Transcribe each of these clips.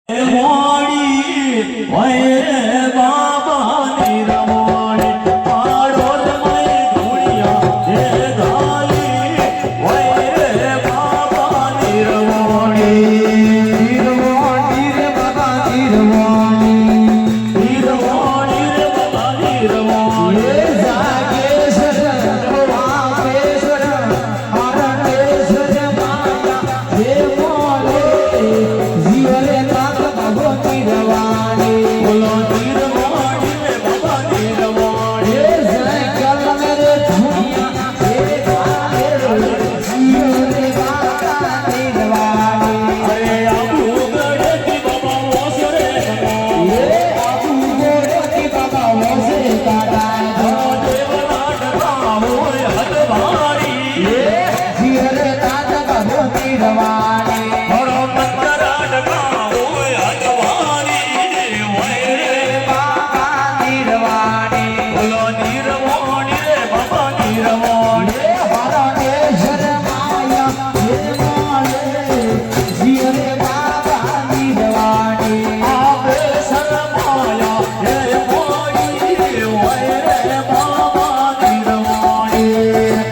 મોડી વૈરે બાબાની રમણી પાડોદ મય ધૂળિયા હે ગાલી વૈરે બાબાની રમણી રમણી રે બાબાની રમણી રમણી રે બાબાની રમણી એ જાગેશ્વર વાકેશ્વર હરણેશ્વર માયા હે મોલે જીવરે કાક ભગવતી રવાણી બોલો રમણી રે બાબાની રમણી એ જય કલમ રે ધુનિયા હે ગાલે જીવરે બાબાની રવાણી અરે આબુ ગઢથી બાબા ઓસરે નમો એ આબુ ગોરતી બાબા ઓસે કાઢાય દેવના ડગા હોય હદવારી એ જીવરે કાક ભગવતી રવાણી હરો મંતરા ડગા હોય હદવારી વૈરે બાબાની રવાણી બોલો રમણી રે બાબાની રમણી હે હરણેશ્વર માયા હે મોલે જીવરે બાબાની રવાણી આવે શરમાયા હે મોડી વૈરે બાબાની રમણી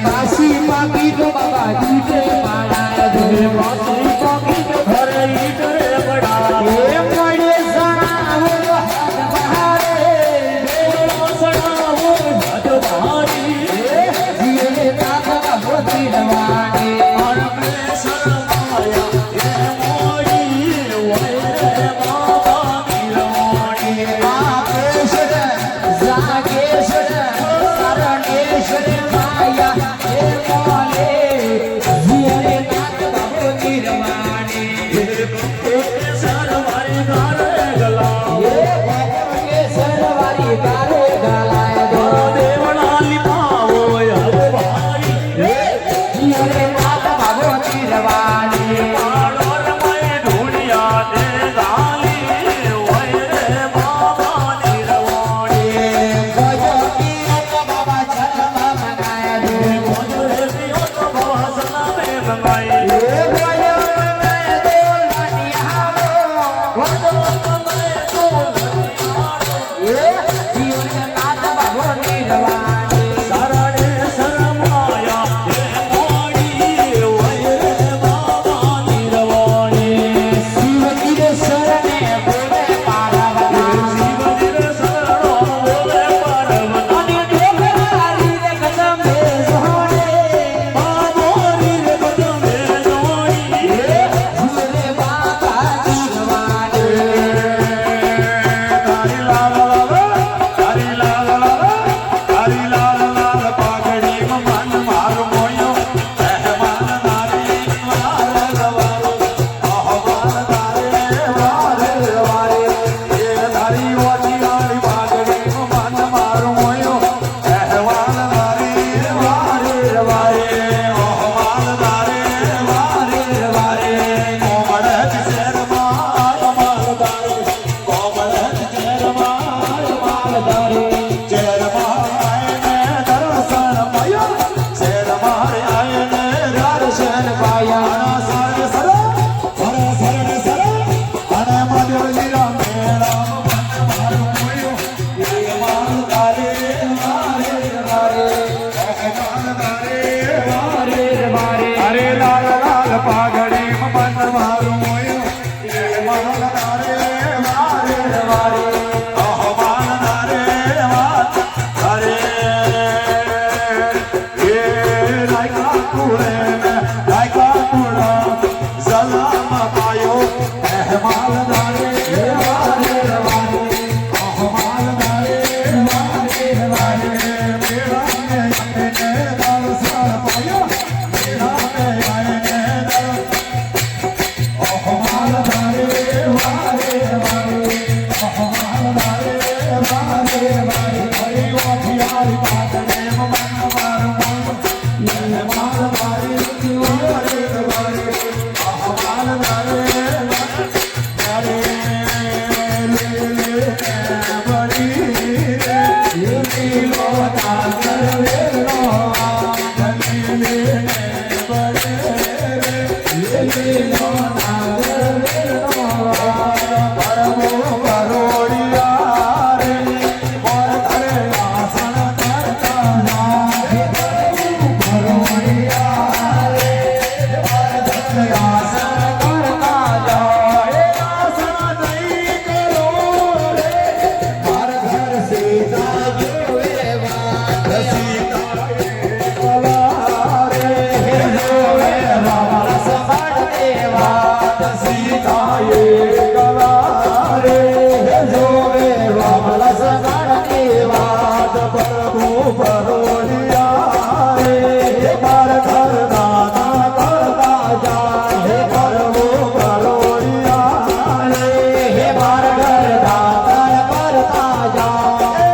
કાશી માગી તો બાબા જીતે પાડાય દે પાસરી પાકી તો ઘરે ઈટરે બડા એ મળે સણાવો હાથ બહારે દેવનો સડાવો હદવારી જીવરે કાક ભગવતી રવાણી આવે શરમાયા હે મોડી વૈરે બાબાની રમણી આકેશ્વર જાગેશ્વર શરણેશ્વર માયા હે મોલે જીવરે કાક ભગવતી રવાણી સરવારી ગારે ગલા એ ભગવતે સરવારી ગારે ગાલાય દો દેવના લીપાવો હદવારી જીવરે કાક ભગવતી રવાણી પાડોદ મય ધૂળિયા દે ગાલી વૈરે બાબાની રમણી ભગવતી બાબા જન્મ મનાય દે મોજરે દિયો તો ભવાસના મે મંગાઈ એ ભગવતે દોલની હાલો વંદો મે તો લખિયાડો એ જીવરે કાક ભગવતી રવાણી શરણે શરમાયા હે મોડી વૈરે બાબાની રમણી શિવજી રે શરણે બોલે પારાવતા શિવજીર શરણો બોલે પાર્વતી અને ડોકરારી રે કદમ બે સોહણે બાબોરી રે કદમે જોડી જીવરે બાબાની રવાણી તારી લાલ લાલ પાઘડી મન મારું મોયો મહેમાન નારી મારે રવારો આહવાન તારે વારે વારે એ તારી ઓછી વાળી પાઘડી મન મારું મોયો મહેમાન નારી વારે વારે આહવાન તારે વારે વારે કોમળ શેરમાં માલ તારે કોમળ શેરમાં માલ તારે શેરમાં આયને દર્શન પાયો શેરમાં આયને દર્શન પાયા sir sir sir sir sir અને મધુરા મેળા મારું મોયો એ માલ તારે મારે મારે માલ તારે મારે મારે અરે લાલ લાલ પાઘડી મન મારું મોયો એ માલ તારે મારે મારે આહ માલ તારે મારે એ લાયકા કુળે લાયકા કુળા સલામ પાયો એ માલ તારે મારે મારે આહ માલ તારે મારે મારે મેળા મે આયને દર્શન પાયો મેળા મે આયને દર્શન આહ માલ તારે મારે મારે આહ માલ તારે મારે મારે હરી ઓઠિયારી પાટણે મન મારું મોયું એ માલ તારે જીવરે મારે આહ માલ તારે પરમો પરોડિયા રે પર કરે આસન કરતા જાય પરોડિયા રે પર કરે આસન કરતા જાય આસન નહીં કરો રે માર ઘર સીતા જોવે વાત સીતા એકલા રે જોવે રામ સબળ દેવા સીતા એકલા રે જોવે રામ સબળ દેવા પ્રભુ પરોડિયા રે માર ઘર દાના કરતા જાય પ્રભુ પરોડિયા રે માર ઘર દાતા કરતા જાય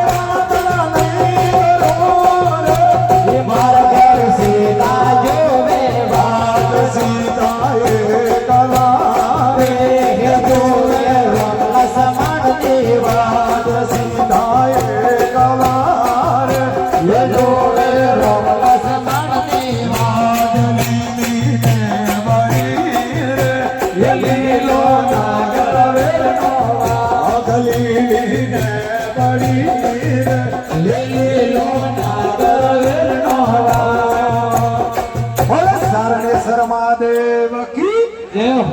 મારા ઘર સીતા જોવે વાત સીતા એકલા રે જોવે રમલા સમાન દેવાત સીતા એકલા રે જોવે રમલા સમાન દેવાત લીલી ને બળી રે લીલો નાગર વેરનો વાઘ લીલી ને બળી રે લીલો